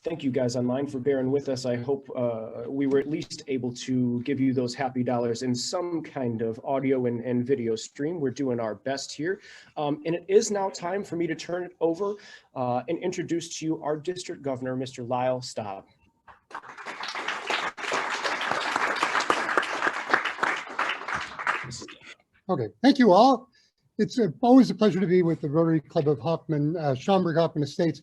Thank you guys online for bearing with us. I hope we were at least able to give you those happy dollars in some kind of audio and video stream. We're doing our best here. And it is now time for me to turn it over and introduce to you our district governor, Mr. Lyle Staub. Okay, thank you all. It's always a pleasure to be with the Rotary Club of Hoffman, Schaumburg, Hoffman Estates.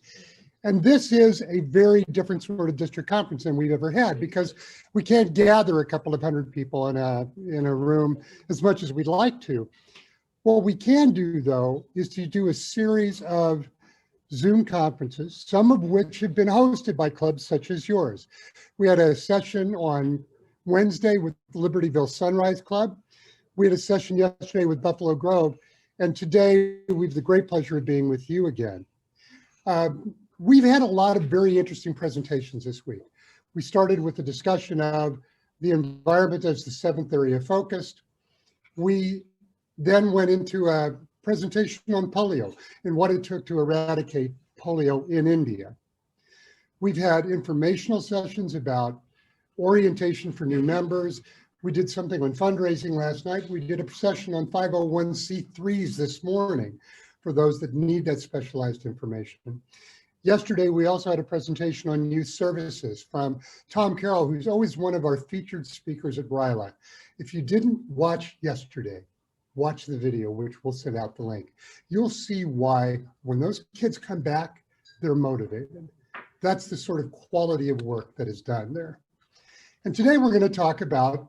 And this is a very different sort of district conference than we've ever had, because we can't gather a couple of hundred people in a room as much as we'd like to. What we can do, though, is to do a series of Zoom conferences, some of which have been hosted by clubs such as yours. We had a session on Wednesday with Libertyville Sunrise Club. We had a session yesterday with Buffalo Grove, and today we have the great pleasure of being with you again. We've had a lot of very interesting presentations this week. We started with a discussion of the environment as the seventh area of focus. We then went into a presentation on polio and what it took to eradicate polio in India. We've had informational sessions about orientation for new members. We did something on fundraising last night. We did a session on 501c3s this morning for those that need that specialized information. Yesterday, we also had a presentation on youth services from Tom Carroll, who's always one of our featured speakers at RILA. If you didn't watch yesterday, watch the video, which we'll send out the link. You'll see why when those kids come back, they're motivated. That's the sort of quality of work that is done there. And today we're going to talk about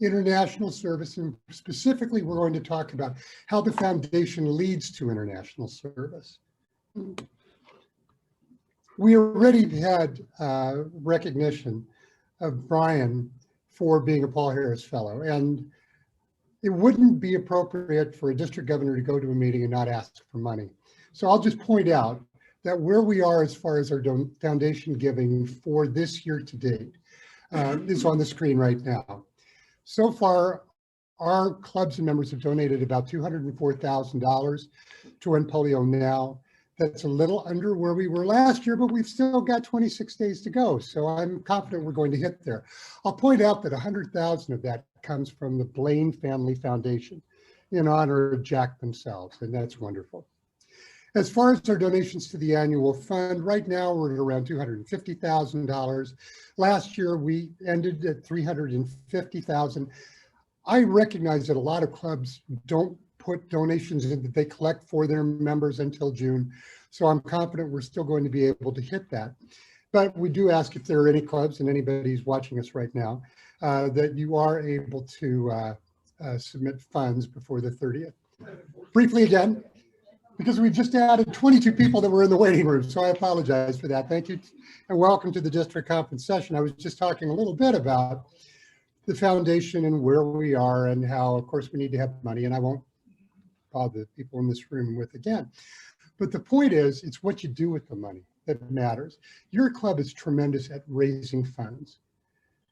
international service, and specifically we're going to talk about how the foundation leads to international service. We already had recognition of Brian for being a Paul Harris Fellow, and it wouldn't be appropriate for a district governor to go to a meeting and not ask for money. So I'll just point out that where we are as far as our foundation giving for this year to date is on the screen right now. So far, our clubs and members have donated about $204,000 to End Polio Now. That's a little under where we were last year, but we've still got 26 days to go. So I'm confident we're going to hit there. I'll point out that 100,000 of that comes from the Blaine Family Foundation in honor of Jack themselves, and that's wonderful. As far as our donations to the annual fund, right now we're at around $250,000. Last year we ended at $350,000. I recognize that a lot of clubs don't put donations in that they collect for their members until June. So I'm confident we're still going to be able to hit that. But we do ask if there are any clubs, and anybody who's watching us right now, that you are able to submit funds before the 30th. Briefly again, because we've just added 22 people that were in the waiting room, so I apologize for that. Thank you, and welcome to the district conference session. I was just talking a little bit about the foundation and where we are and how, of course, we need to have money, and I won't bother the people in this room with again. But the point is, it's what you do with the money that matters. Your club is tremendous at raising funds,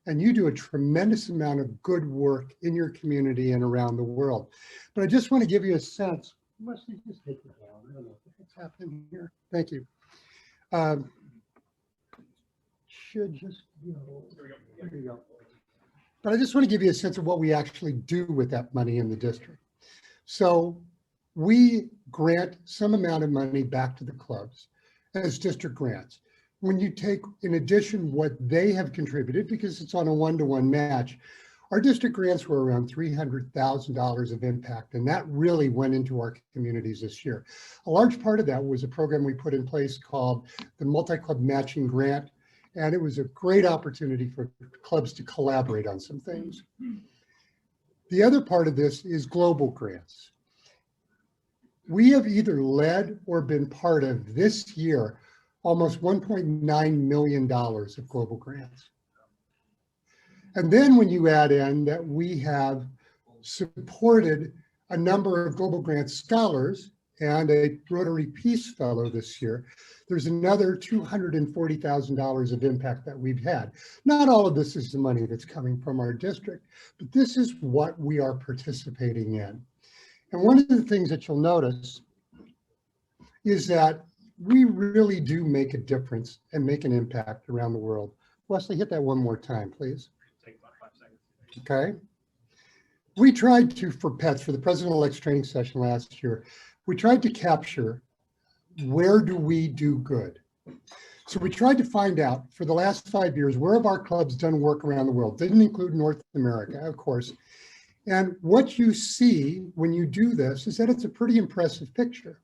and you do a tremendous amount of good work in your community and around the world. But I just want to give you a sense. Must you just take it down? I don't know what's happening here. Thank you. Should just go. There you go. But I just want to give you a sense of what we actually do with that money in the district. So we grant some amount of money back to the clubs as district grants. When you take, in addition, what they have contributed, because it's on a one-to-one match, our district grants were around $300,000 of impact, and that really went into our communities this year. A large part of that was a program we put in place called the Multi-Club Matching Grant, and it was a great opportunity for clubs to collaborate on some things. The other part of this is global grants. We have either led or been part of this year almost $1.9 million of global grants. And then when you add in that we have supported a number of global grant scholars and a Rotary Peace Fellow this year, there's another $240,000 of impact that we've had. Not all of this is the money that's coming from our district, but this is what we are participating in. And one of the things that you'll notice is that we really do make a difference and make an impact around the world. Wesley, hit that one more time, please. Take about 5 seconds. Okay. We tried to, for PETS, for the President-elect's training session last year, we tried to capture where do we do good. So we tried to find out for the last 5 years, where have our clubs done work around the world? Didn't include North America, of course. And what you see when you do this is that it's a pretty impressive picture.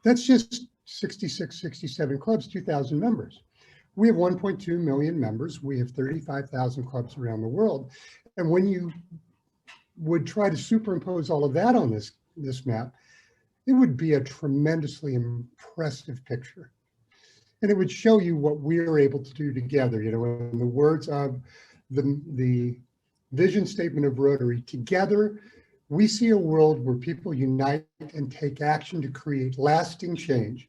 That's just 66, 67 clubs, 2,000 members. We have 1.2 million members. We have 35,000 clubs around the world. And when you would try to superimpose all of that on this map, it would be a tremendously impressive picture. And it would show you what we're able to do together. You know, in the words of the vision statement of Rotary, together, we see a world where people unite and take action to create lasting change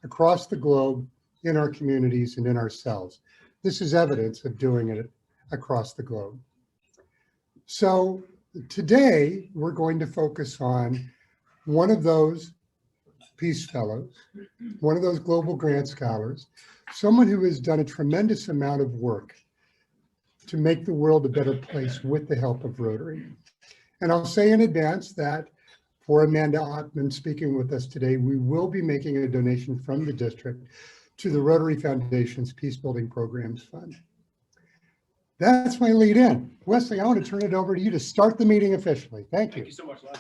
across the globe, in our communities and in ourselves. This is evidence of doing it across the globe. So today, we're going to focus on one of those Peace Fellows, one of those Global Grant Scholars, someone who has done a tremendous amount of work to make the world a better place with the help of Rotary. And I'll say in advance that for Amanda Ottman speaking with us today, we will be making a donation from the district to the Rotary Foundation's Peace Building Programs Fund. That's my lead in. Wesley, I want to turn it over to you to start the meeting officially. Thank you. Thank you so much, Les.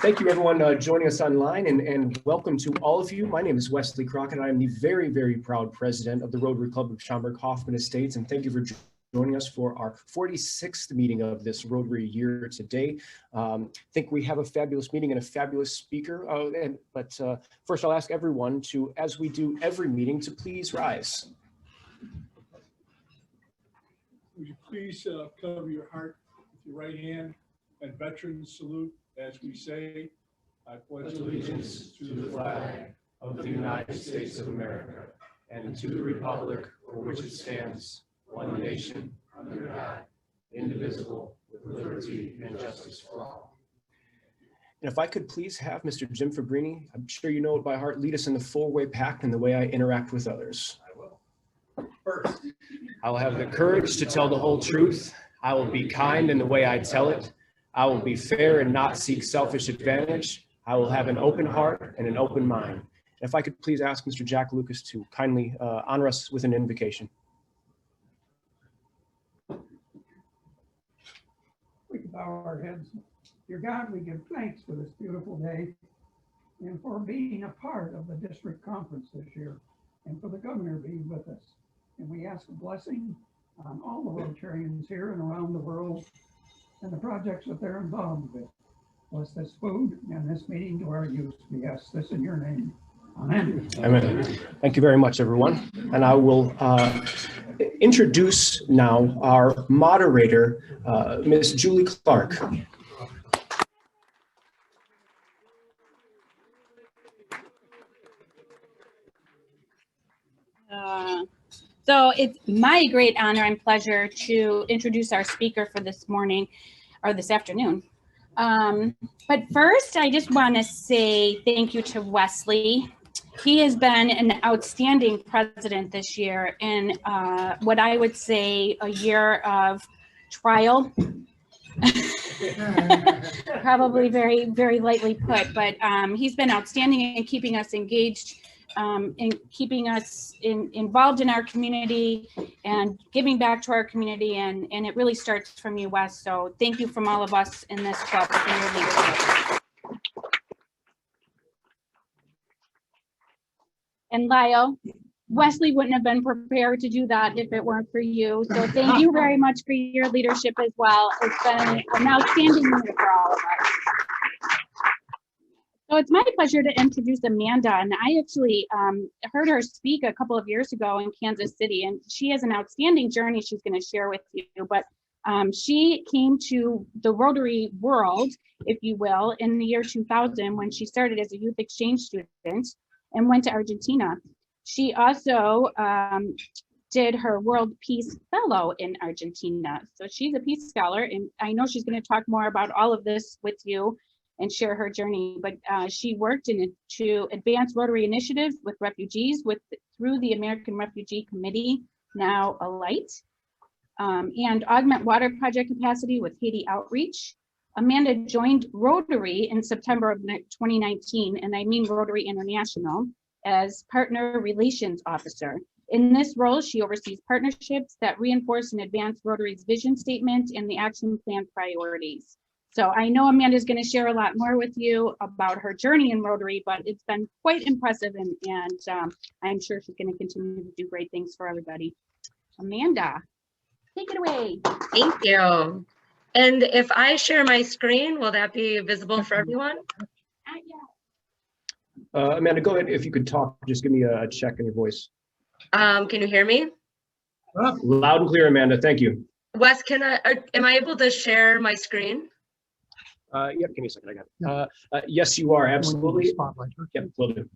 Thank you, everyone joining us online, and welcome to all of you. My name is Wesley Crockett. I am the very, very proud president of the Rotary Club of Schaumburg, Hoffman Estates, and thank you for joining us for our 46th meeting of this Rotary year today. I think we have a fabulous meeting and a fabulous speaker, but first I'll ask everyone to, as we do every meeting, to please rise. Would you please cover your heart with your right hand and veterans salute as we say, I pledge Allegiance to the flag of the United States of America and to the republic for which it stands, one nation, under God, indivisible, with liberty and justice for all. And if I could please have Mr. Jim Fabrini, I'm sure you know it by heart, lead us in the four-way pact and the way I interact with others. I will. First, I will have the courage to tell the whole truth. I will be kind in the way I tell it. I will be fair and not seek selfish advantage. I will have an open heart and an open mind. And if I could please ask Mr. Jack Lucas to kindly honor us with an invocation. We can bow our heads. Dear God, we give thanks for this beautiful day and for being a part of the district conference this year and for the governor being with us. And we ask a blessing on all the Rotarians here and around the world and the projects that they're involved with. Bless this food and this meeting to our use. We ask this in your name. Amen. Amen. Thank you very much, everyone. And I will introduce now our moderator, Ms. Julie Clark. So it's my great honor and pleasure to introduce our speaker for this morning, or this afternoon. But first, I just want to say thank you to Wesley. He has been an outstanding president this year in what I would say a year of trial. Probably very, very lightly put, but he's been outstanding in keeping us engaged, in keeping us involved in our community and giving back to our community. And it really starts from you, Wes. So thank you from all of us in this club for your leadership. And Lyle, Wesley wouldn't have been prepared to do that if it weren't for you. So thank you very much for your leadership as well. It's been an outstanding year for all of us. So it's my pleasure to introduce Amanda, and I actually heard her speak a couple of years ago in Kansas City, and she has an outstanding journey she's going to share with you. But she came to the Rotary world, if you will, in the year 2000 when she started as a youth exchange student and went to Argentina. She also did her World Peace Fellow in Argentina. So she's a peace scholar, and I know she's going to talk more about all of this with you and share her journey. But she worked to advance Rotary initiatives with refugees through the American Refugee Committee, now ALIGHT, and augment water project capacity with Haiti Outreach. Amanda joined Rotary in September of 2019, and I mean Rotary International, as Partner Relations Officer. In this role, she oversees partnerships that reinforce and advance Rotary's vision statement and the action plan priorities. So I know Amanda's going to share a lot more with you about her journey in Rotary, but it's been quite impressive, and I'm sure she's going to continue to do great things for everybody. Amanda, take it away. Thank you. And if I share my screen, will that be visible for everyone? Amanda, go ahead. If you could talk, just give me a check on your voice. Can you hear me? Loud and clear, Amanda. Thank you. Wes, am I able to share my screen? Yep, give me a second. I got it. Yes, you are. Absolutely. Spotlight. Yep, will do.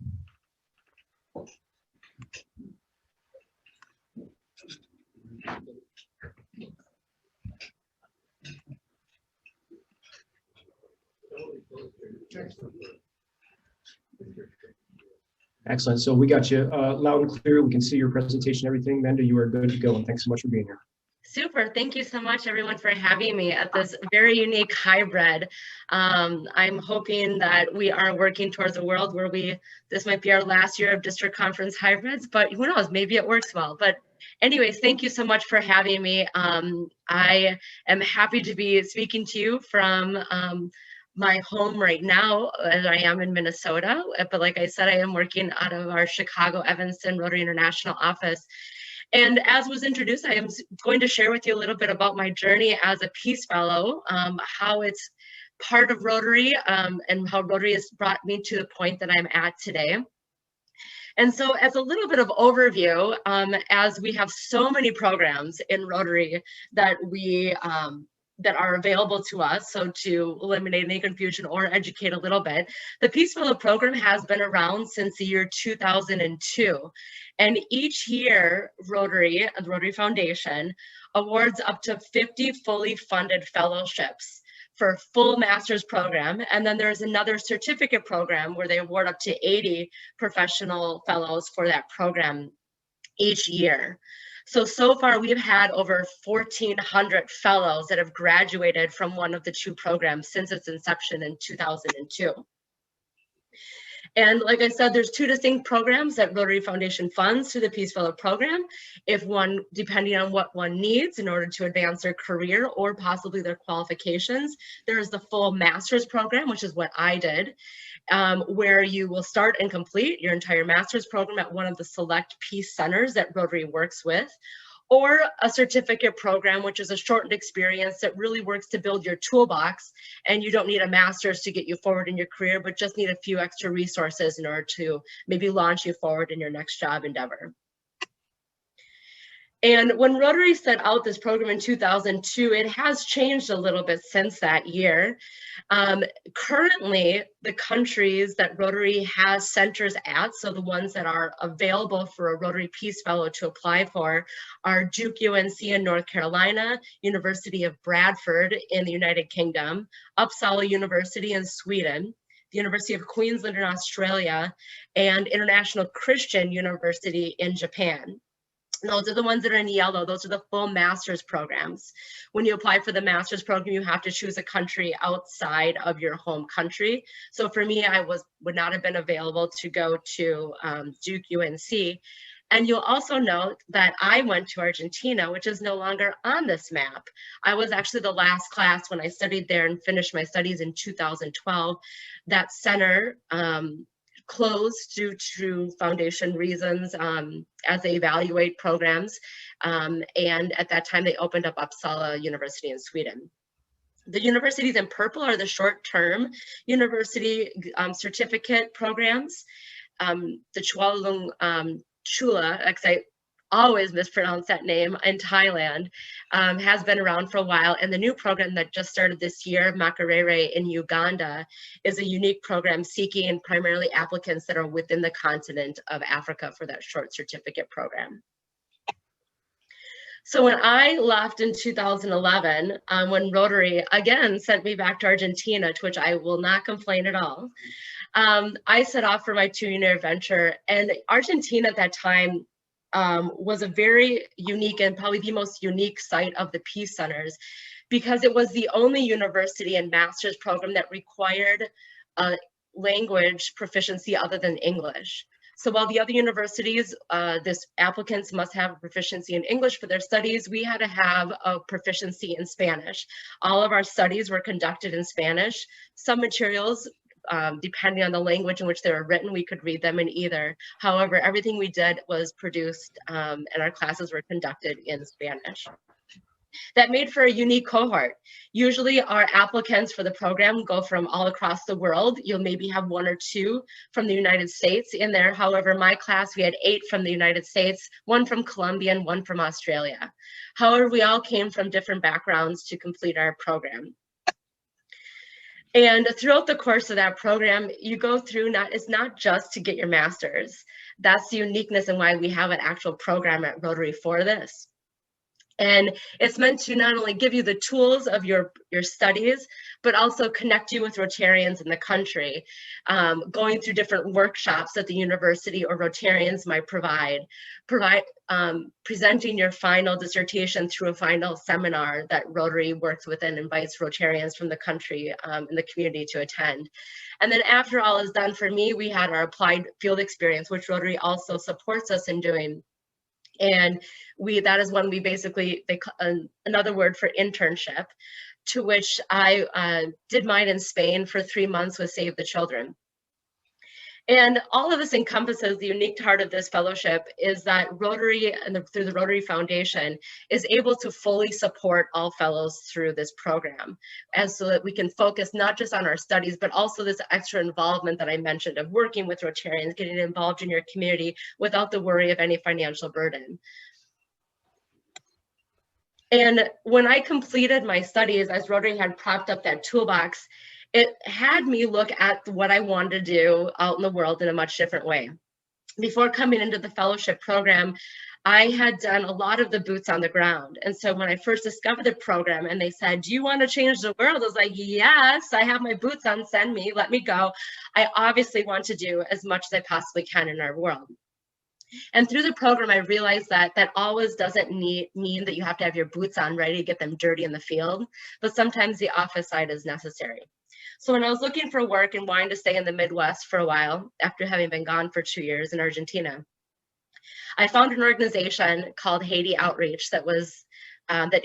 Excellent. So we got you loud and clear. We can see your presentation, everything. Amanda, you are good to go. And thanks so much for being here. Super. Thank you so much, everyone, for having me at this very unique hybrid. I'm hoping that we are working towards a world where this might be our last year of district conference hybrids, but who knows, maybe it works well. But anyways, thank you so much for having me. I am happy to be speaking to you from my home right now, as I am in Minnesota. But like I said, I am working out of our Chicago Evanston Rotary International office. And as was introduced, I am going to share with you a little bit about my journey as a Peace Fellow, how it's part of Rotary, and how Rotary has brought me to the point that I'm at today. And so as a little bit of overview, as we have so many programs in Rotary that that are available to us, so to eliminate any confusion or educate a little bit, the Peace Fellow program has been around since the year 2002. And each year, Rotary, the Rotary Foundation, awards up to 50 fully funded fellowships for a full master's program. And then there's another certificate program where they award up to 80 professional fellows for that program each year. So far we've had over 1,400 fellows that have graduated from one of the two programs since its inception in 2002. And like I said, there's two distinct programs that Rotary Foundation funds through the Peace Fellow program. If one, depending on what one needs in order to advance their career or possibly their qualifications, there is the full master's program, which is what I did, where you will start and complete your entire master's program at one of the select peace centers that Rotary works with, or a certificate program, which is a shortened experience that really works to build your toolbox, and you don't need a master's to get you forward in your career, but just need a few extra resources in order to maybe launch you forward in your next job endeavor. And when Rotary set out this program in 2002, it has changed a little bit since that year. Currently, the countries that Rotary has centers at, so the ones that are available for a Rotary Peace Fellow to apply for, are Duke UNC in North Carolina, University of Bradford in the United Kingdom, Uppsala University in Sweden, the University of Queensland in Australia, and International Christian University in Japan. Those are the ones that are in yellow. Those are the full master's programs. When you apply for the master's program, you have to choose a country outside of your home country. So for me, I would not have been available to go to Duke UNC. And you'll also note that I went to Argentina, which is no longer on this map. I was actually the last class when I studied there and finished my studies in 2012. That center closed due to foundation reasons as they evaluate programs. And at that time, they opened up Uppsala University in Sweden. The universities in purple are the short-term university certificate programs. The Chulalong Chula, I always mispronounce that name, in Thailand, has been around for a while. And the new program that just started this year, Makerere in Uganda, is a unique program seeking primarily applicants that are within the continent of Africa for that short certificate program. So when I left in 2011, when Rotary again sent me back to Argentina, to which I will not complain at all, I set off for my 2-year adventure. And Argentina at that time was a very unique and probably the most unique site of the Peace Centers, because it was the only university and master's program that required language proficiency other than English. So while the other universities, applicants must have a proficiency in English for their studies, we had to have a proficiency in Spanish. All of our studies were conducted in Spanish. Some materials, depending on the language in which they were written, we could read them in either. However, everything we did was produced and our classes were conducted in Spanish. That made for a unique cohort. Usually our applicants for the program go from all across the world. You'll maybe have 1 or 2 from the United States in there. However, my class, we had 8 from the United States, 1 from Colombia and 1 from Australia. However, we all came from different backgrounds to complete our program. And throughout the course of that program, you go through, it's not just to get your master's. That's the uniqueness and why we have an actual program at Rotary for this. And it's meant to not only give you the tools of your studies, but also connect you with Rotarians in the country, going through different workshops that the university or Rotarians might provide, presenting your final dissertation through a final seminar that Rotary works with and invites Rotarians from the country and the community to attend. And then after all is done, for me, we had our applied field experience, which Rotary also supports us in doing. And that is when we basically, another word for internship, to which I did mine in Spain for 3 months with Save the Children. And all of this encompasses the unique part of this fellowship is that Rotary, and through the Rotary Foundation, is able to fully support all fellows through this program, and so that we can focus not just on our studies, but also this extra involvement that I mentioned of working with Rotarians, getting involved in your community without the worry of any financial burden. And when I completed my studies, as Rotary had propped up that toolbox, it had me look at what I wanted to do out in the world in a much different way. Before coming into the fellowship program, I had done a lot of the boots on the ground. And so when I first discovered the program and they said, do you want to change the world? I was like, yes, I have my boots on, send me, let me go. I obviously want to do as much as I possibly can in our world. And through the program, I realized that always doesn't mean that you have to have your boots on ready to get them dirty in the field, but sometimes the office side is necessary. So when I was looking for work and wanting to stay in the Midwest for a while, after having been gone for 2 years in Argentina, I found an organization called Haiti Outreach that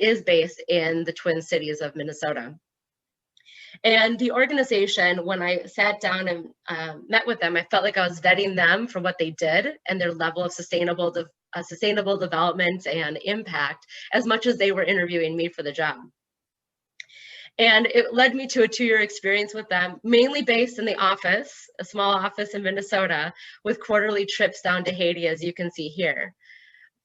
is based in the Twin Cities of Minnesota. And the organization, when I sat down and met with them, I felt like I was vetting them for what they did and their level of sustainable development and impact, as much as they were interviewing me for the job. And it led me to a 2-year experience with them, mainly based in the office, a small office in Minnesota, with quarterly trips down to Haiti, as you can see here.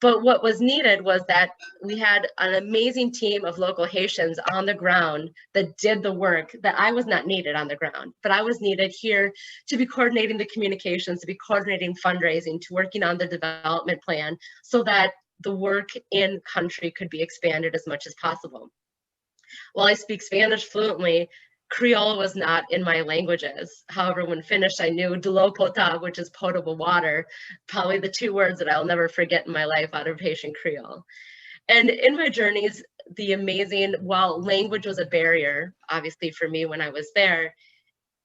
But what was needed was that we had an amazing team of local Haitians on the ground that did the work that I was not needed on the ground, but I was needed here to be coordinating the communications, to be coordinating fundraising, to working on the development plan so that the work in country could be expanded as much as possible. While I speak Spanish fluently, Creole was not in my languages. However, when finished, I knew de l'eau potable, which is potable water, probably the 2 words that I'll never forget in my life out of Haitian Creole. And in my journeys, while language was a barrier, obviously for me when I was there,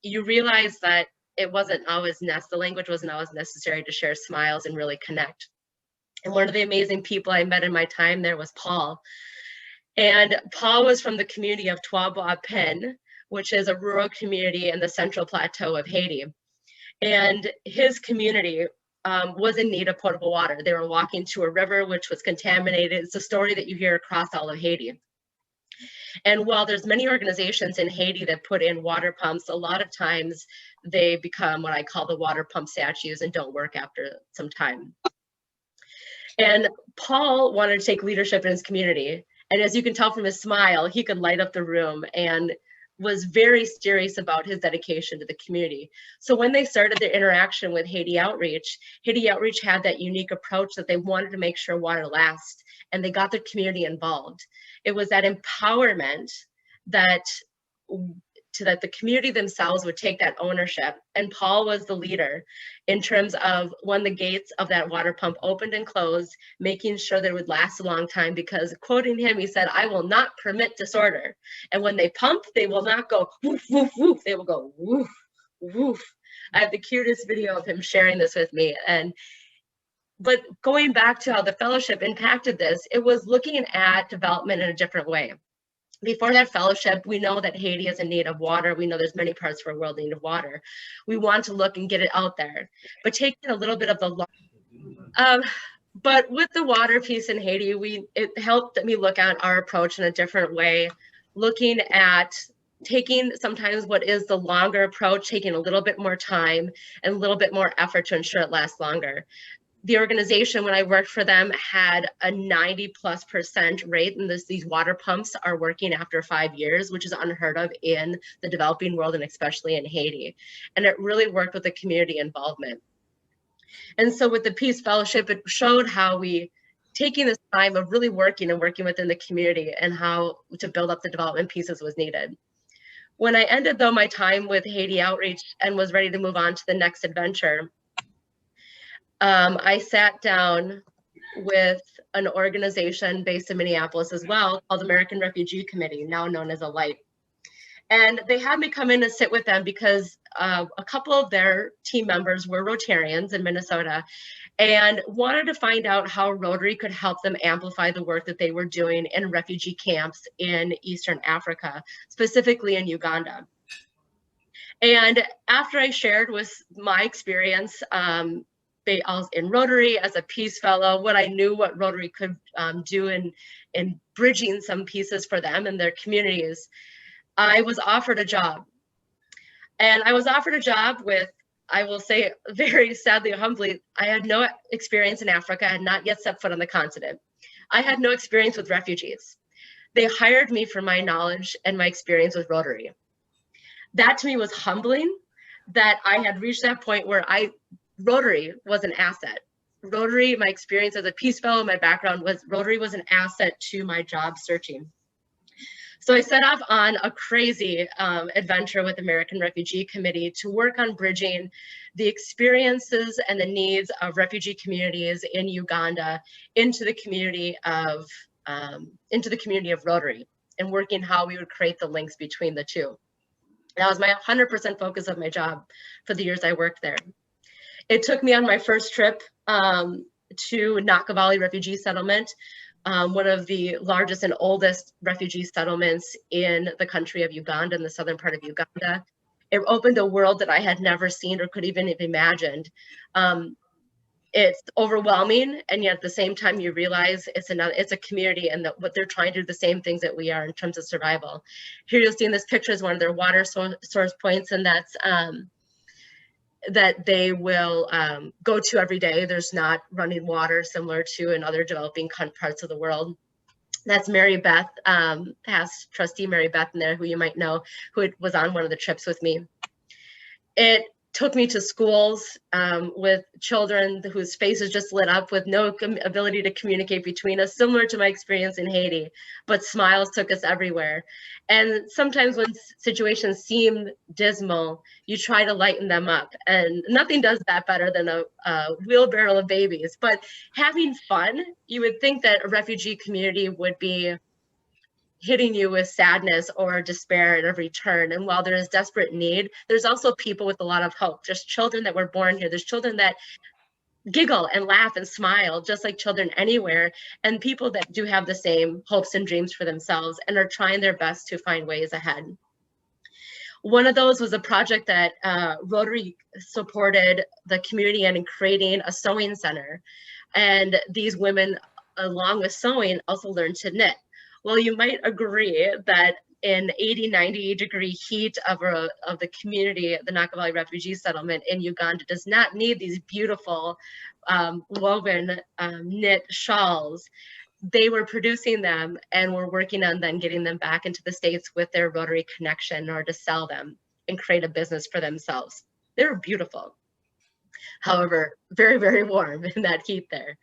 you realize that the language wasn't always necessary to share smiles and really connect. And one of the amazing people I met in my time there was Paul. And Paul was from the community of Ottman, which is a rural community in the central plateau of Haiti. And his community was in need of potable water. They were walking to a river which was contaminated. It's a story that you hear across all of Haiti. And while there's many organizations in Haiti that put in water pumps, a lot of times they become what I call the water pump statues and don't work after some time. And Paul wanted to take leadership in his community. And as you can tell from his smile, he could light up the room. And was very serious about his dedication to the community. So when they started their interaction with Haiti Outreach had that unique approach that they wanted to make sure water lasts, and they got their community involved. It was that empowerment that the community themselves would take that ownership. And Paul was the leader in terms of when the gates of that water pump opened and closed, making sure that it would last a long time, because quoting him, he said, "I will not permit disorder." And when they pump, they will not go woof, woof, woof. They will go woof, woof. I have the cutest video of him sharing this with me. But going back to how the fellowship impacted this, it was looking at development in a different way. Before that fellowship, we know that Haiti is in need of water. We know there's many parts of our world in need of water. We want to look and get it out there, but taking a little bit of the but with the water piece in Haiti, it helped me look at our approach in a different way, looking at taking sometimes what is the longer approach, taking a little bit more time and a little bit more effort to ensure it lasts longer. The organization, when I worked for them, had a 90+% rate, and these water pumps are working after 5 years, which is unheard of in the developing world and especially in Haiti. And it really worked with the community involvement. And so with the Peace Fellowship, it showed how we, taking this time of really working within the community and how to build up the development pieces was needed. When I ended though my time with Haiti Outreach and was ready to move on to the next adventure, I sat down with an organization based in Minneapolis as well, called American Refugee Committee, now known as ALITE. And they had me come in and sit with them because a couple of their team members were Rotarians in Minnesota and wanted to find out how Rotary could help them amplify the work that they were doing in refugee camps in Eastern Africa, specifically in Uganda. And after I shared with my experience, I was in Rotary as a Peace Fellow, what I knew what Rotary could do in bridging some pieces for them and their communities, I was offered a job. And I was offered a job with, I will say very sadly, humbly, I had no experience in Africa. I had not yet set foot on the continent. I had no experience with refugees. They hired me for my knowledge and my experience with Rotary. That to me was humbling, that I had reached that point where Rotary was an asset. Rotary, my experience as a Peace Fellow, my background was Rotary was an asset to my job searching. So I set off on a crazy adventure with American Refugee Committee to work on bridging the experiences and the needs of refugee communities in Uganda into the community of Rotary, and working how we would create the links between the two. That was my 100% focus of my job for the years I worked there. It took me on my first trip to Nakavali Refugee Settlement, one of the largest and oldest refugee settlements in the country of Uganda, in the southern part of Uganda. It opened a world that I had never seen or could even have imagined. It's overwhelming, and yet at the same time you realize it's a community, and that what they're trying to do the same things that we are in terms of survival. Here you'll see in this picture is one of their water source points, and that's that they will go to every day. There's not running water similar to in other developing parts of the world. That's Mary Beth, past trustee Mary Beth in there, who you might know, who was on one of the trips with me. It took me to schools with children whose faces just lit up with no ability to communicate between us, similar to my experience in Haiti, but smiles took us everywhere. And sometimes when situations seem dismal, you try to lighten them up, and nothing does that better than a wheelbarrow of babies. But having fun, you would think that a refugee community would be hitting you with sadness or despair at every turn. And while there is desperate need, there's also people with a lot of hope. There's children that were born here. There's children that giggle and laugh and smile just like children anywhere, and people that do have the same hopes and dreams for themselves and are trying their best to find ways ahead. One of those was a project that Rotary supported the community in creating a sewing center. And these women, along with sewing, also learned to knit. Well, you might agree that in 80, 90 degree heat of the community, the Nakavali Refugee Settlement in Uganda does not need these beautiful woven knit shawls. they were producing them and were working on then getting them back into the States with their Rotary connection in order to sell them and create a business for themselves. They were beautiful. However, very, very warm in that heat there.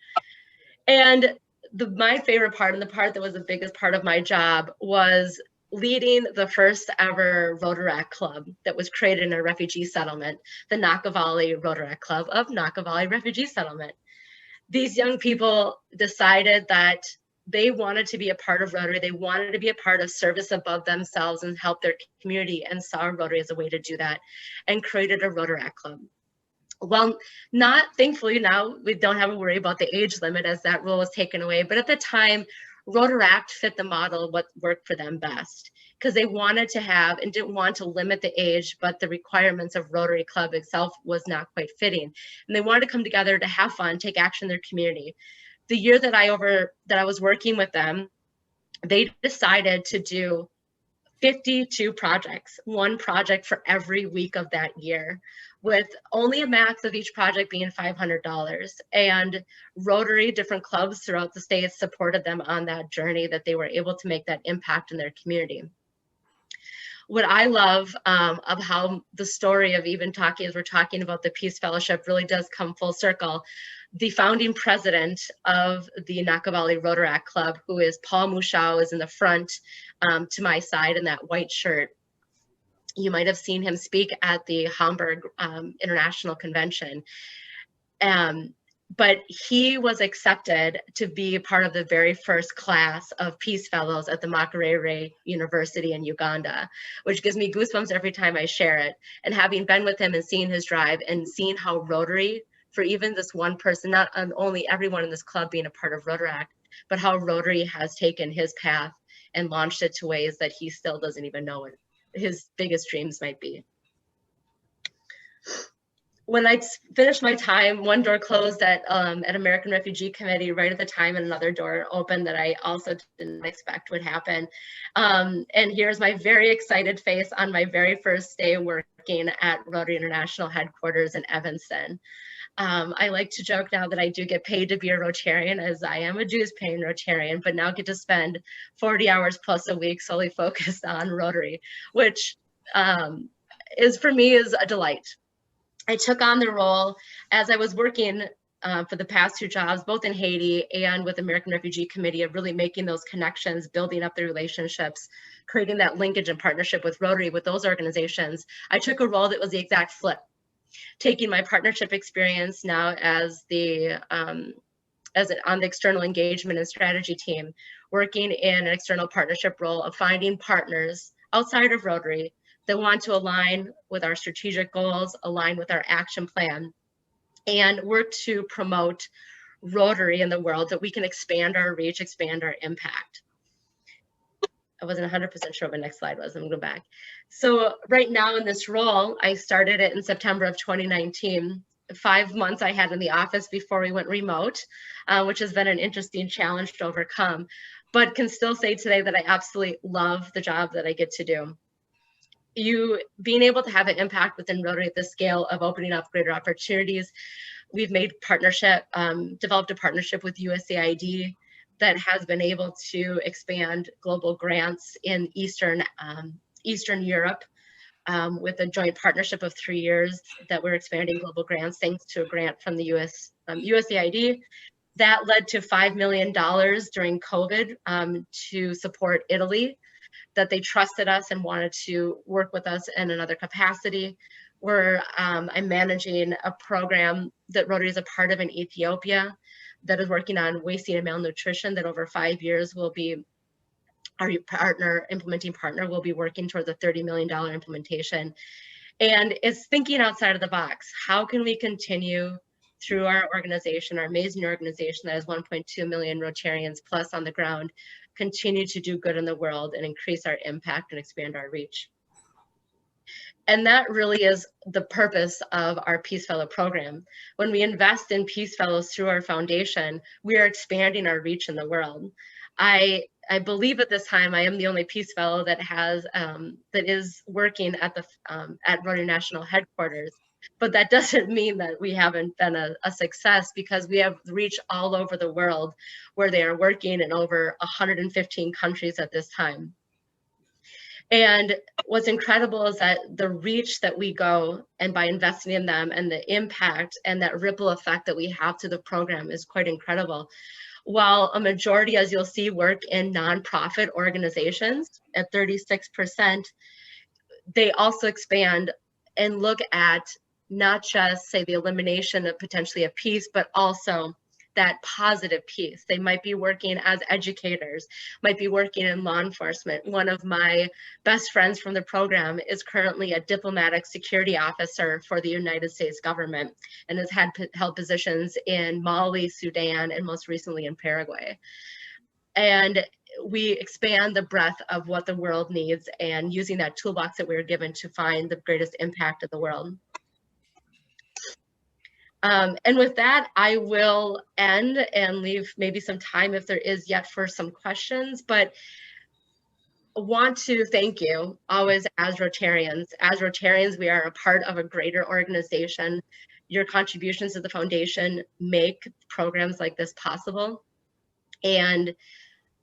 And my favorite part, and the part that was the biggest part of my job, was leading the first ever Rotary Club that was created in a refugee settlement, the Nakavali Rotary Club of Nakavali Refugee Settlement. These young people decided that they wanted to be a part of Rotary. They wanted to be a part of service above themselves and help their community, and saw Rotary as a way to do that, and created a Rotary Club. Well, thankfully now we don't have to worry about the age limit, as that rule was taken away. But at the time, Rotaract fit the model, what worked for them best, because they wanted to have and didn't want to limit the age, but the requirements of Rotary Club itself was not quite fitting. And they wanted to come together to have fun, take action in their community. The year that I was working with them, they decided to do 52 projects, one project for every week of that year, with only a max of each project being $500. And Rotary, different clubs throughout the state, supported them on that journey, that they were able to make that impact in their community. What I love of how the story of even talking, as we're talking about the Peace Fellowship, really does come full circle. The founding president of the Nakavali Rotary Club, who is Paul Mushau, is in the front to my side in that white shirt. You might have seen him speak at the Hamburg International Convention. But he was accepted to be part of the very first class of Peace Fellows at the Makerere University in Uganda, which gives me goosebumps every time I share it. And having been with him and seeing his drive and seeing how Rotary, for even this one person, not only everyone in this club being a part of Rotaract, but how Rotary has taken his path and launched it to ways that he still doesn't even know what his biggest dreams might be. When I finished my time, one door closed at American Refugee Committee right at the time, and another door opened that I also didn't expect would happen. And here's my very excited face on my very first day working at Rotary International headquarters in Evanston. I like to joke now that I do get paid to be a Rotarian, as I am a dues-paying Rotarian, but now get to spend 40 hours plus a week solely focused on Rotary, which for me is a delight. I took on the role as I was working for the past two jobs, both in Haiti and with American Refugee Committee, of really making those connections, building up the relationships, creating that linkage and partnership with Rotary, with those organizations. I took a role that was the exact flip, taking my partnership experience now as on the external engagement and strategy team, working in an external partnership role of finding partners outside of Rotary that want to align with our strategic goals, align with our action plan, and work to promote Rotary in the world, that we can expand our reach, expand our impact. I wasn't 100% sure what my next slide was. I'm gonna go back. So right now in this role, I started it in September of 2019. 5 months I had in the office before we went remote, which has been an interesting challenge to overcome, but can still say today that I absolutely love the job that I get to do. Being able to have an impact within Rotary at the scale of opening up greater opportunities. We've made developed a partnership with USAID that has been able to expand global grants in Eastern Europe with a joint partnership of 3 years that we're expanding global grants thanks to a grant from the USAID. That led to $5 million during COVID to support Italy, that they trusted us and wanted to work with us in another capacity. I'm managing a program that Rotary is a part of in Ethiopia that is working on wasting and malnutrition, that over 5 years will be our implementing partner will be working towards a $30 million implementation. And it's thinking outside of the box. How can we continue through our organization, our amazing organization that has 1.2 million Rotarians plus on the ground, continue to do good in the world and increase our impact and expand our reach? And that really is the purpose of our Peace Fellow program. When we invest in Peace Fellows through our foundation, we are expanding our reach in the world. I believe at this time I am the only Peace Fellow that is working at Rotary National headquarters. but that doesn't mean that we haven't been a success, because we have reach all over the world where they are working in over 115 countries at this time. And what's incredible is that the reach that we go, and by investing in them, and the impact and that ripple effect that we have to the program is quite incredible. While a majority, as you'll see, work in nonprofit organizations at 36%, they also expand and look at not just, say, the elimination of potentially a piece, but also that positive piece. They might be working as educators, might be working in law enforcement. One of my best friends from the program is currently a diplomatic security officer for the United States government, and has held positions in Mali, Sudan, and most recently in Paraguay. And we expand the breadth of what the world needs, and using that toolbox that we were given to find the greatest impact of the world. And with that, I will end and leave maybe some time if there is yet for some questions, but want to thank you always as Rotarians. As Rotarians, we are a part of a greater organization. Your contributions to the foundation make programs like this possible. And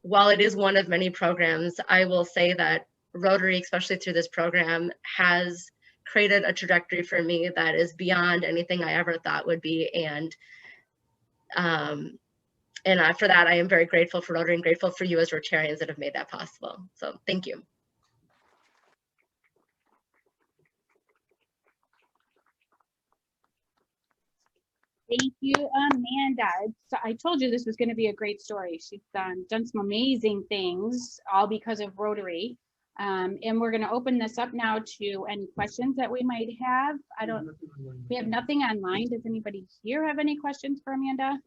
while it is one of many programs, I will say that Rotary, especially through this program, has created a trajectory for me that is beyond anything I ever thought would be. And for that, I am very grateful for Rotary and grateful for you as Rotarians that have made that possible. So thank you. Thank you, Amanda. So I told you this was going to be a great story. She's done some amazing things, all because of Rotary. And we're going to open this up now to any questions that we might have. We have nothing online. Does anybody here have any questions for Amanda?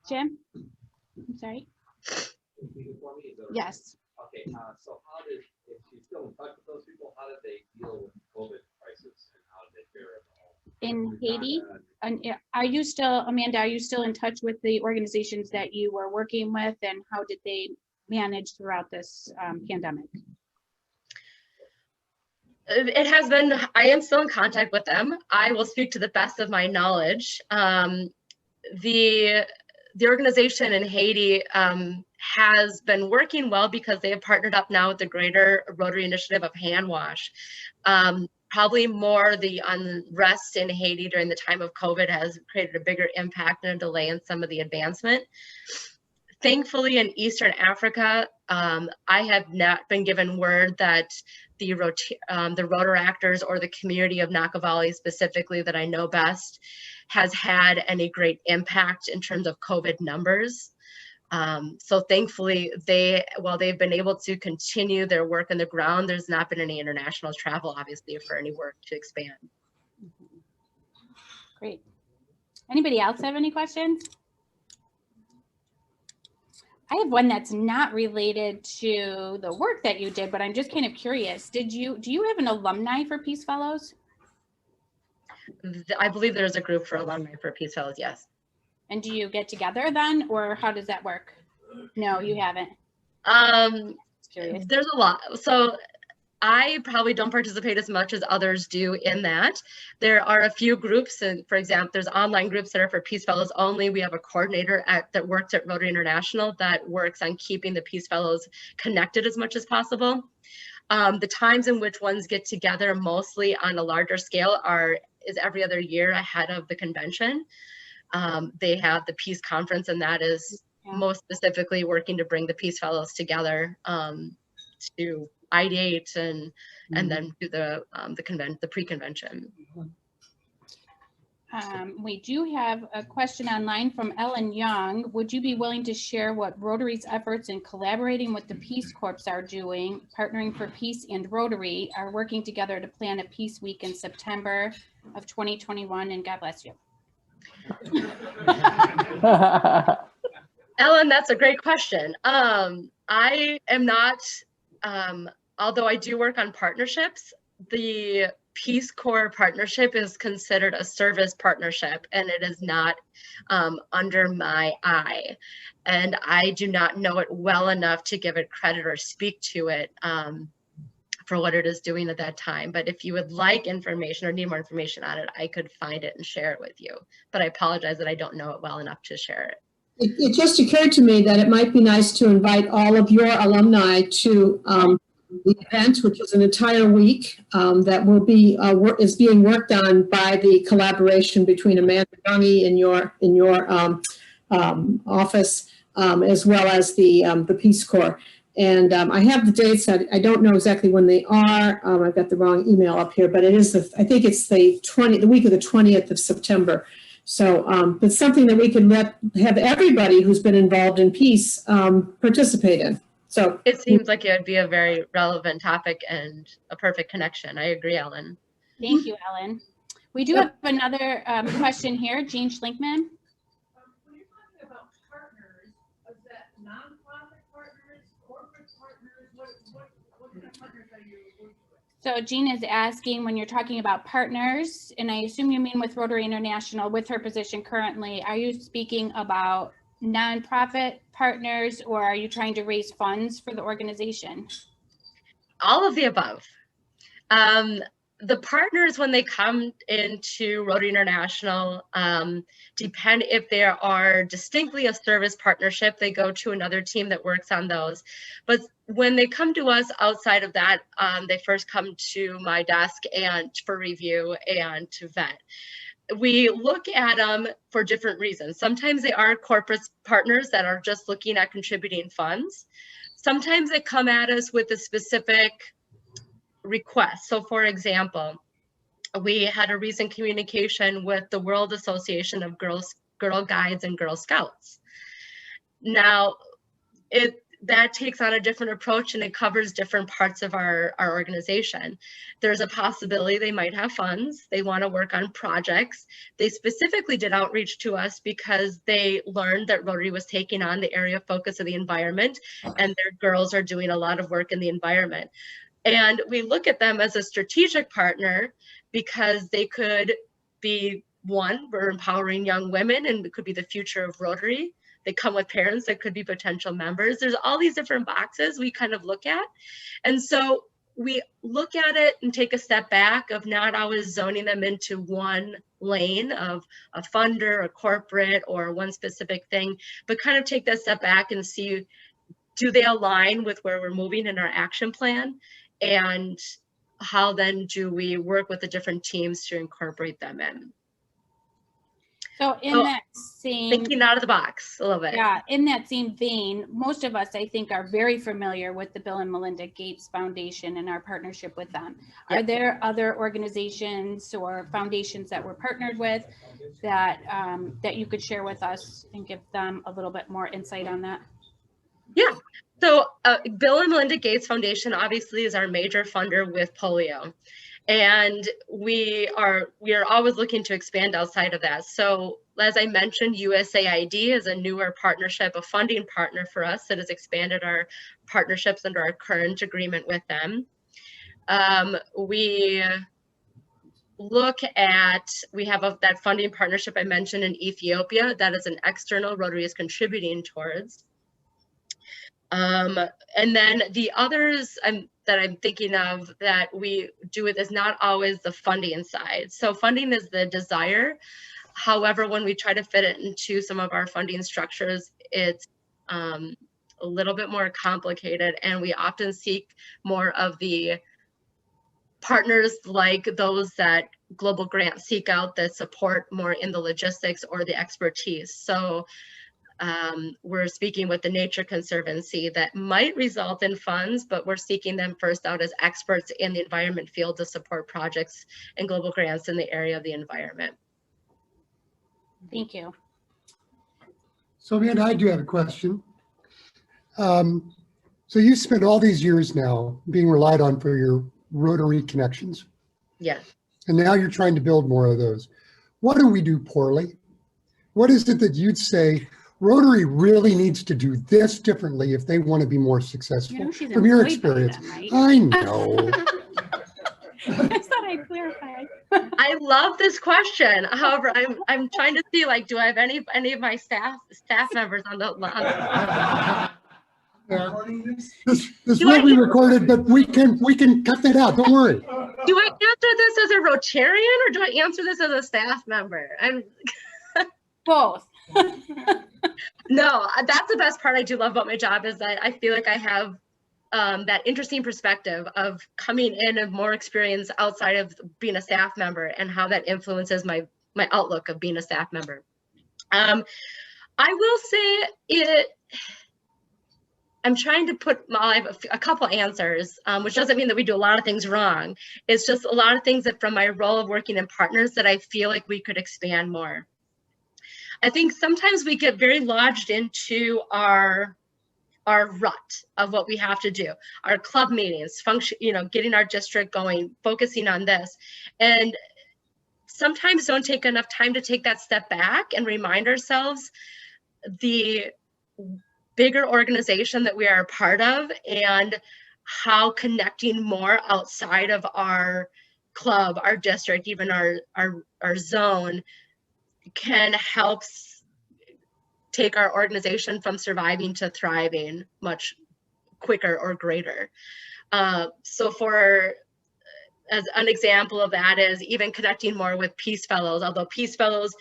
Jim? I'm sorry. Yes. Okay, so how did, if she's still in touch with those people, how did they deal with the COVID crisis, and how did they fare at home? In Haiti? And are you still, Amanda, are you still in touch with the organizations that you were working with, and how did they manage throughout this pandemic? It has been, I am still in contact with them. I will speak to the best of my knowledge. The organization in Haiti has been working well because they have partnered up now with the greater Rotary initiative of hand wash. Probably more the unrest in Haiti during the time of COVID has created a bigger impact and a delay in some of the advancement. Thankfully, in Eastern Africa, I have not been given word that the Rotaractors or the community of Nakavali specifically, that I know best, has had any great impact in terms of COVID numbers. So thankfully, while they've been able to continue their work on the ground, there's not been any international travel, obviously, for any work to expand. Great. Anybody else have any questions? I have one that's not related to the work that you did, but I'm just kind of curious. Do you have an alumni for Peace Fellows? I believe there's a group for alumni for Peace Fellows, yes. And do you get together then, or how does that work? No, you haven't. Curious. There's a lot. So I probably don't participate as much as others do in that. There are a few groups, and for example, there's online groups that are for Peace Fellows only. We have a coordinator that works at Rotary International that works on keeping the Peace Fellows connected as much as possible. The times in which ones get together mostly on a larger scale is every other year ahead of the convention. They have the Peace Conference, and that is most specifically working to bring the Peace Fellows together to ideate and then do the pre-convention. We do have a question online from Ellen Young. Would you be willing to share what Rotary's efforts in collaborating with the Peace Corps are doing, partnering for peace, and Rotary are working together to plan a Peace Week in September of 2021? And God bless you. Ellen, that's a great question. I am not, although I do work on partnerships, the Peace Corps partnership is considered a service partnership, and it is not under my eye. And I do not know it well enough to give it credit or speak to it for what it is doing at that time. But if you would like information or need more information on it, I could find it and share it with you. But I apologize that I don't know it well enough to share it. It just occurred to me that it might be nice to invite all of your alumni to the event, which is an entire week that will be is being worked on by the collaboration between Amanda Youngie in your office, as well as the Peace Corps. And I have the dates. I don't know exactly when they are. I've got the wrong email up here, but it is I think it's the week of the 20th of September. So it's something that we can have everybody who's been involved in peace participate in. So it seems like it would be a very relevant topic and a perfect connection. I agree, Ellen. Thank you, Ellen. We do have another question here, Jean Schlinkman. When you're talking about partners, is that nonprofit partners, corporate partners? What kind of partners are you working with? So Jean is asking, when you're talking about partners, and I assume you mean with Rotary International, with her position currently, are you speaking about nonprofit partners, or are you trying to raise funds for the organization? All of the above. The partners, when they come into Rotary International, depend if they are distinctly a service partnership, they go to another team that works on those. But when they come to us outside of that, they first come to my desk and for review and to vet. We look at them for different reasons. Sometimes they are corporate partners that are just looking at contributing funds. Sometimes they come at us with a specific request. So for example, we had a recent communication with the World Association of Girl Guides and Girl Scouts. Now, that takes on a different approach and it covers different parts of our organization. There's a possibility they might have funds. They want to work on projects. They specifically did outreach to us because they learned that Rotary was taking on the area of focus of the environment, and their girls are doing a lot of work in the environment. And we look at them as a strategic partner because they could be, one, we're empowering young women and it could be the future of Rotary. They come with parents that could be potential members. There's all these different boxes we kind of look at. And so we look at it and take a step back of not always zoning them into one lane of a funder, a corporate, or one specific thing, but kind of take that step back and see, do they align with where we're moving in our action plan? And how then do we work with the different teams to incorporate them in? So in that same, thinking out of the box a little bit. Yeah, in that same vein, most of us, I think, are very familiar with the Bill and Melinda Gates Foundation and our partnership with them. Yep. Are there other organizations or foundations that we're partnered with that that you could share with us and give them a little bit more insight on that? Yeah. So Bill and Melinda Gates Foundation obviously is our major funder with polio. And we are always looking to expand outside of that. So as I mentioned, USAID is a newer partnership, a funding partner for us that has expanded our partnerships under our current agreement with them. We look at, we have that funding partnership I mentioned in Ethiopia that is an external Rotary is contributing towards. And then the others that I'm thinking of that we do with is not always the funding side. So funding is the desire. However, when we try to fit it into some of our funding structures, it's a little bit more complicated, and we often seek more of the partners like those that Global Grants seek out that support more in the logistics or the expertise. So we're speaking with the Nature Conservancy that might result in funds, but we're seeking them first out as experts in the environment field to support projects and global grants in the area of the environment. Thank you. So, Amanda, I do have a question. So you spent all these years now being relied on for your Rotary connections. Yeah. And now you're trying to build more of those. What do we do poorly? What is it that you'd say Rotary really needs to do this differently if they want to be more successful? You know, she's from your employed by experience? them, right? I know. I thought I'd clarify. I love this question. However, I'm trying to see, like, do I have any of my staff members on the This will be recorded, but we can cut that out. Don't worry. Do I answer this as a Rotarian or do I answer this as a staff member? I'm Both. No, that's the best part I do love about my job is that I feel like I have that interesting perspective of coming in and more experience outside of being a staff member and how that influences my outlook of being a staff member. I will say I'm trying to put I have a couple answers, which doesn't mean that we do a lot of things wrong. It's just a lot of things that from my role of working in partners that I feel like we could expand more. I think sometimes we get very lodged into our rut of what we have to do, our club meetings, function, getting our district going, focusing on this, and sometimes don't take enough time to take that step back and remind ourselves the bigger organization that we are a part of and how connecting more outside of our club, our district, even our zone can help take our organization from surviving to thriving much quicker or greater. So as an example of that is even connecting more with Peace Fellows, although Peace Fellows,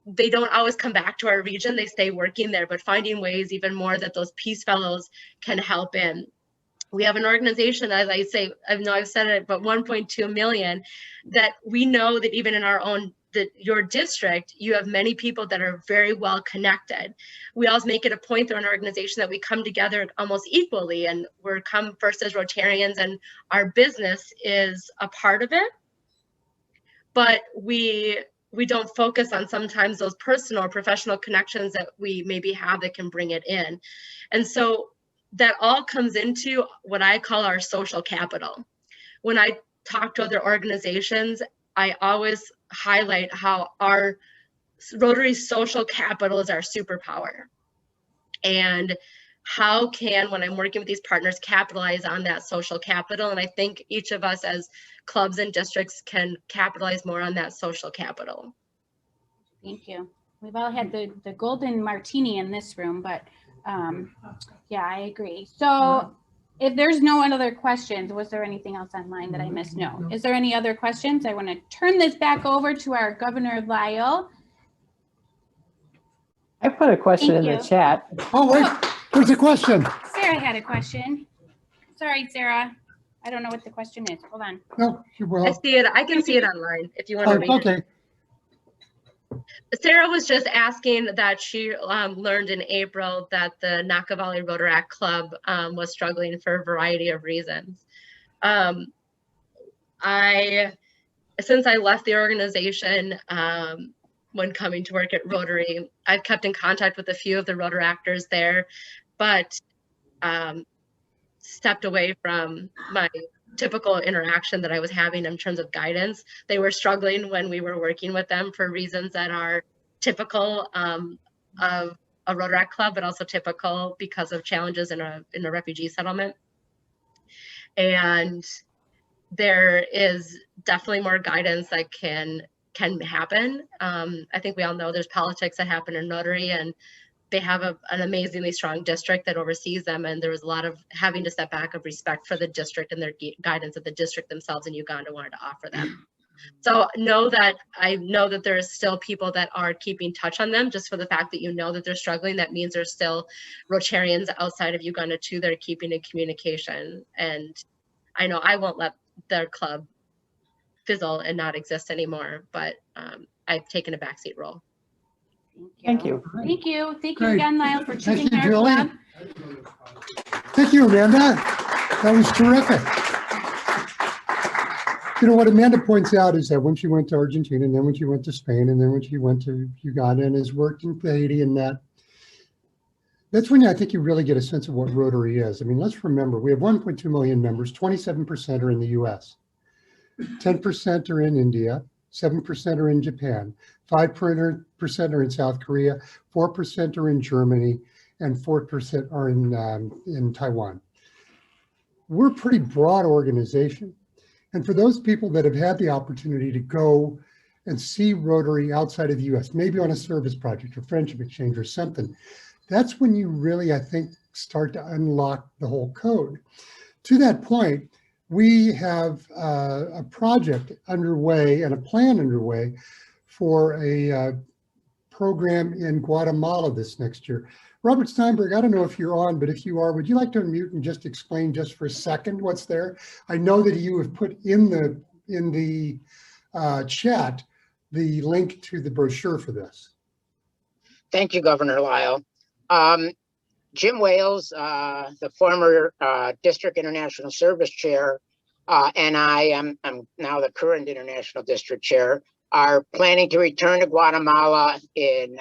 they don't always come back to our region, they stay working there, but finding ways even more that those Peace Fellows can help in. We have an organization, as I say, I know I've said it, but 1.2 million, that we know that even in our own your district, you have many people that are very well connected. We always make it a point through an organization that we come together almost equally, and we're come first as Rotarians, and our business is a part of it. But we don't focus on sometimes those personal or professional connections that we maybe have that can bring it in. And so that all comes into what I call our social capital. When I talk to other organizations, I always highlight how our Rotary social capital is our superpower. And how can, when I'm working with these partners, capitalize on that social capital? And I think each of us as clubs and districts can capitalize more on that social capital. Thank you. We've all had the golden martini in this room, but yeah, I agree. So if there's no other questions, was there anything else online that I missed? No. Is there any other questions? I want to turn this back over to our Governor Lyle. I put a question in the chat. Oh, wait, there's a question. Sarah had a question. Sorry, Sarah. I don't know what the question is. Hold on. No, you will. I see it. I can see it online if you want to read it. Okay. Sarah was just asking that she learned in April that the Naka Valley Rotaract Club was struggling for a variety of reasons. Since I left the organization, when coming to work at Rotary, I've kept in contact with a few of the Rotaractors there, but stepped away from my typical interaction that I was having in terms of guidance. They were struggling when we were working with them for reasons that are typical of a Rotaract club, but also typical because of challenges in a refugee settlement. And there is definitely more guidance that can happen. I think we all know there's politics that happen in Rotary, and they have an amazingly strong district that oversees them, and there was a lot of having to step back of respect for the district and their guidance that the district themselves in Uganda wanted to offer them. So I know that there is still people that are keeping touch on them. Just for the fact that you know that they're struggling, that means there's still Rotarians outside of Uganda too that are keeping in communication. And I know I won't let their club fizzle and not exist anymore, but I've taken a backseat role. Thank you. Thank you. Thank you Great. again, Lyle, for choosing Thank you, our Julie. club. Thank you, Amanda. That was terrific. You know, what Amanda points out is that when she went to Argentina, and then when she went to Spain, and then when she went to Uganda and has worked in Haiti, and that's when I think you really get a sense of what Rotary is. I mean, let's remember, we have 1.2 million members, 27% are in the US, 10% are in India, 7% are in Japan, 5% are in South Korea, 4% are in Germany, and 4% are in Taiwan. We're a pretty broad organization. And for those people that have had the opportunity to go and see Rotary outside of the US, maybe on a service project or friendship exchange or something, that's when you really, I think, start to unlock the whole code. To that point, we have a project underway and a plan underway for a program in Guatemala this next year. Robert Steinberg, I don't know if you're on, but if you are, would you like to unmute and just explain just for a second what's there? I know that you have put in the chat the link to the brochure for this. Thank you, Governor Lyle. Jim Wales, the former District International Service Chair, and I'm now the current International District Chair, are planning to return to Guatemala in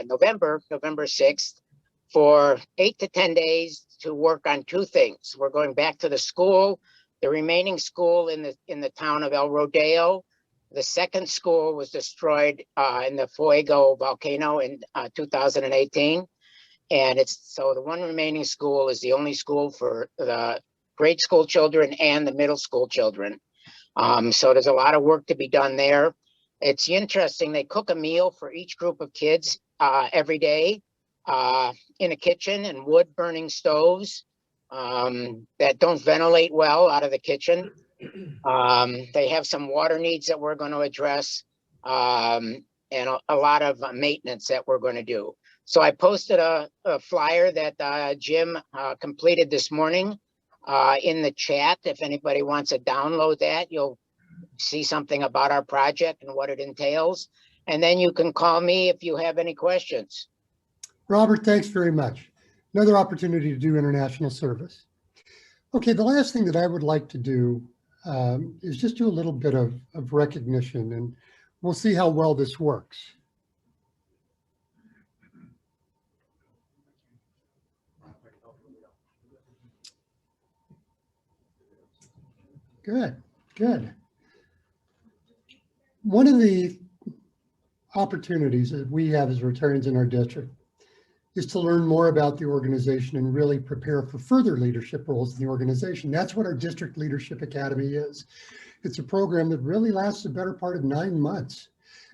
November 6th for 8 to 10 days to work on two things. We're going back to the school, the remaining school in the town of El Rodeo. The second school was destroyed in the Fuego volcano in 2018. And so the one remaining school is the only school for the grade school children and the middle school children. So there's a lot of work to be done there. It's interesting, they cook a meal for each group of kids every day in a kitchen and wood burning stoves that don't ventilate well out of the kitchen. They have some water needs that we're going to address and a lot of maintenance that we're going to do. So I posted a flyer that Jim completed this morning in the chat. If anybody wants to download that, you'll see something about our project and what it entails. And then you can call me if you have any questions. Robert, thanks very much. Another opportunity to do international service. Okay, the last thing that I would like to do is just do a little bit of recognition, and we'll see how well this works. Good, good. One of the opportunities that we have as Rotarians in our district is to learn more about the organization and really prepare for further leadership roles in the organization. That's what our District Leadership Academy is. It's a program that really lasts the better part of 9 months.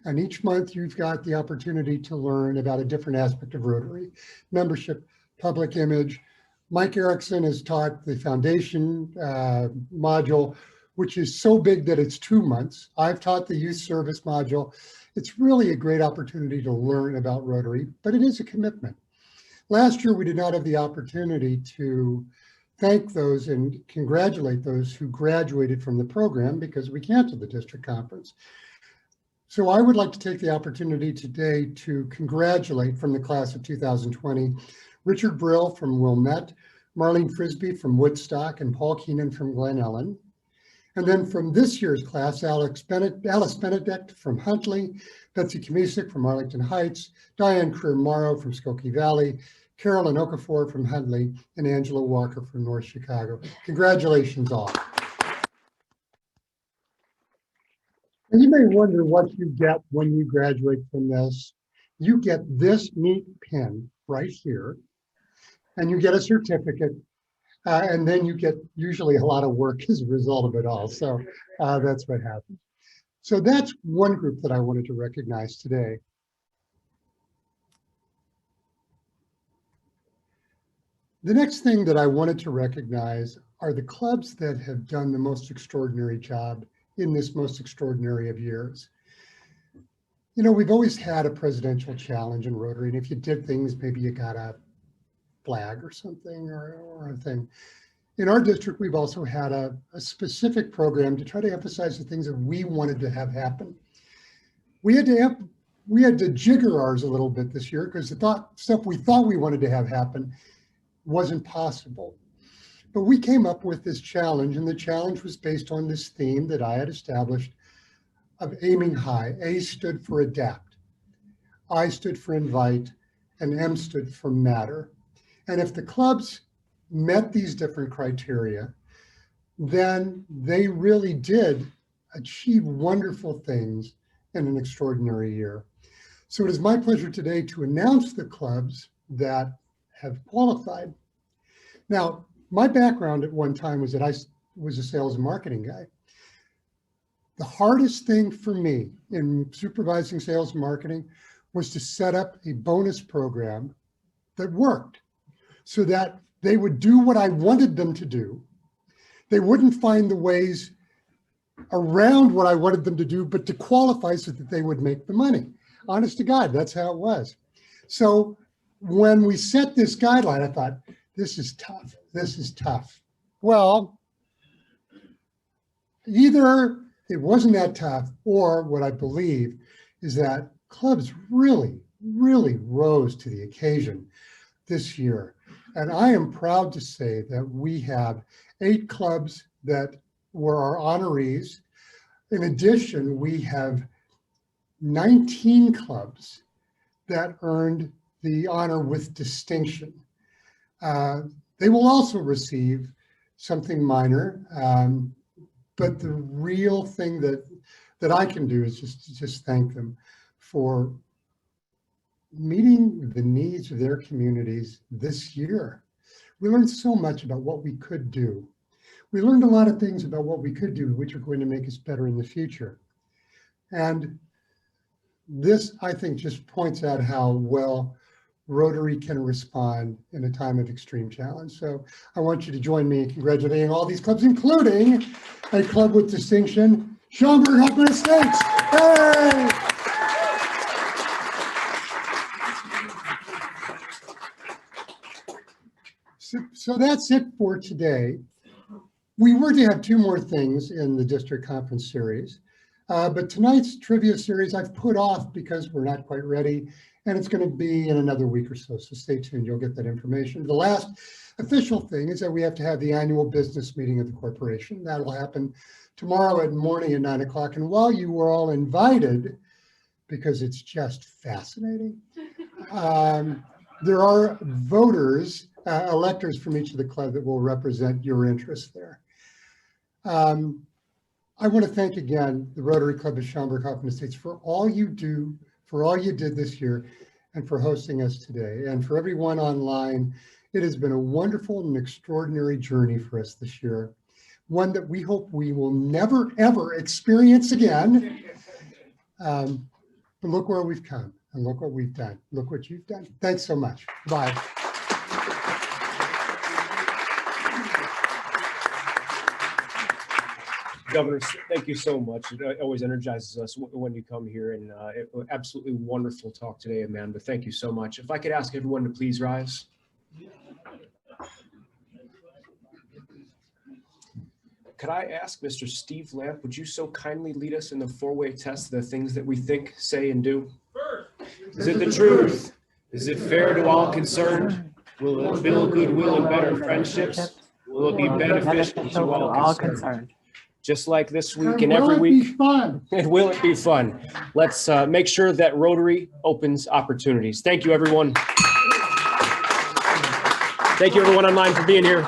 And each month you've got the opportunity to learn about a different aspect of Rotary: membership, public image. Mike Erickson has taught the foundation module, which is so big that it's 2 months. I've taught the youth service module. It's really a great opportunity to learn about Rotary, but it is a commitment. Last year, we did not have the opportunity to thank those and congratulate those who graduated from the program because we canceled the district conference. So I would like to take the opportunity today to congratulate from the class of 2020, Richard Brill from Wilmette, Marlene Frisbee from Woodstock, and Paul Keenan from Glen Ellen. And then from this year's class, Alice Benedict from Huntley, Betsy Kamisic from Arlington Heights, Diane Creer-Morrow from Skokie Valley, Carolyn Okafor from Huntley, and Angela Walker from North Chicago. Congratulations all. And you may wonder what you get when you graduate from this. You get this neat pin right here, and you get a certificate. And then you get usually a lot of work as a result of it all. So that's what happens. So that's one group that I wanted to recognize today. The next thing that I wanted to recognize are the clubs that have done the most extraordinary job in this most extraordinary of years. You know, we've always had a presidential challenge in Rotary, and if you did things, maybe you got a flag or something or a thing. In our district, we've also had a specific program to try to emphasize the things that we wanted to have happen. We had to jigger ours a little bit this year because the stuff we thought we wanted to have happen wasn't possible. But we came up with this challenge, and the challenge was based on this theme that I had established of aiming high. A stood for adapt, I stood for invite, and M stood for matter. And if the clubs met these different criteria, then they really did achieve wonderful things in an extraordinary year. So it is my pleasure today to announce the clubs that have qualified. Now, my background at one time was that I was a sales and marketing guy. The hardest thing for me in supervising sales and marketing was to set up a bonus program that worked. so that they would do what I wanted them to do. They wouldn't find the ways around what I wanted them to do, but to qualify so that they would make the money. Honest to God, that's how it was. So when we set this guideline, I thought, this is tough. This is tough. Well, either it wasn't that tough, or what I believe is that clubs really, really rose to the occasion this year. And I am proud to say that we have 8 clubs that were our honorees. In addition, we have 19 clubs that earned the honor with distinction. They will also receive something minor, but the real thing that I can do is just thank them for meeting the needs of their communities this year. We learned so much about what we could do. We learned a lot of things about what we could do, which are going to make us better in the future. And this, I think, just points out how well Rotary can respond in a time of extreme challenge. So I want you to join me in congratulating all these clubs, including a club with distinction, Schaumburg Hoffman Estates. Hey! So that's it for today. We were to have 2 more things in the district conference series, but tonight's trivia series I've put off because we're not quite ready, and it's going to be in another week or so, so stay tuned, you'll get that information. The last official thing is that we have to have the annual business meeting of the corporation. That will happen tomorrow morning at 9 o'clock, and while you were all invited, because it's just fascinating, there are voters, electors from each of the club that will represent your interests there. I want to thank again the Rotary Club of Schaumburg Hoffman Estates for all you do, for all you did this year, and for hosting us today. And for everyone online, it has been a wonderful and extraordinary journey for us this year. One that we hope we will never, ever experience again. But look where we've come and look what we've done. Look what you've done. Thanks so much. Bye. Governor, thank you so much. It always energizes us when you come here, and it was absolutely wonderful talk today, Amanda. Thank you so much. If I could ask everyone to please rise. Could I ask Mr. Steve Lamp, would you so kindly lead us in the 4-way test of the things that we think, say, and do? Is it the truth? Is it fair to all concerned? Will it build goodwill and better friendships? Will it be beneficial to all concerned? Just like this week and every week. Will it be fun? Let's make sure that Rotary opens opportunities. Thank you, everyone. Thank you, everyone online, for being here.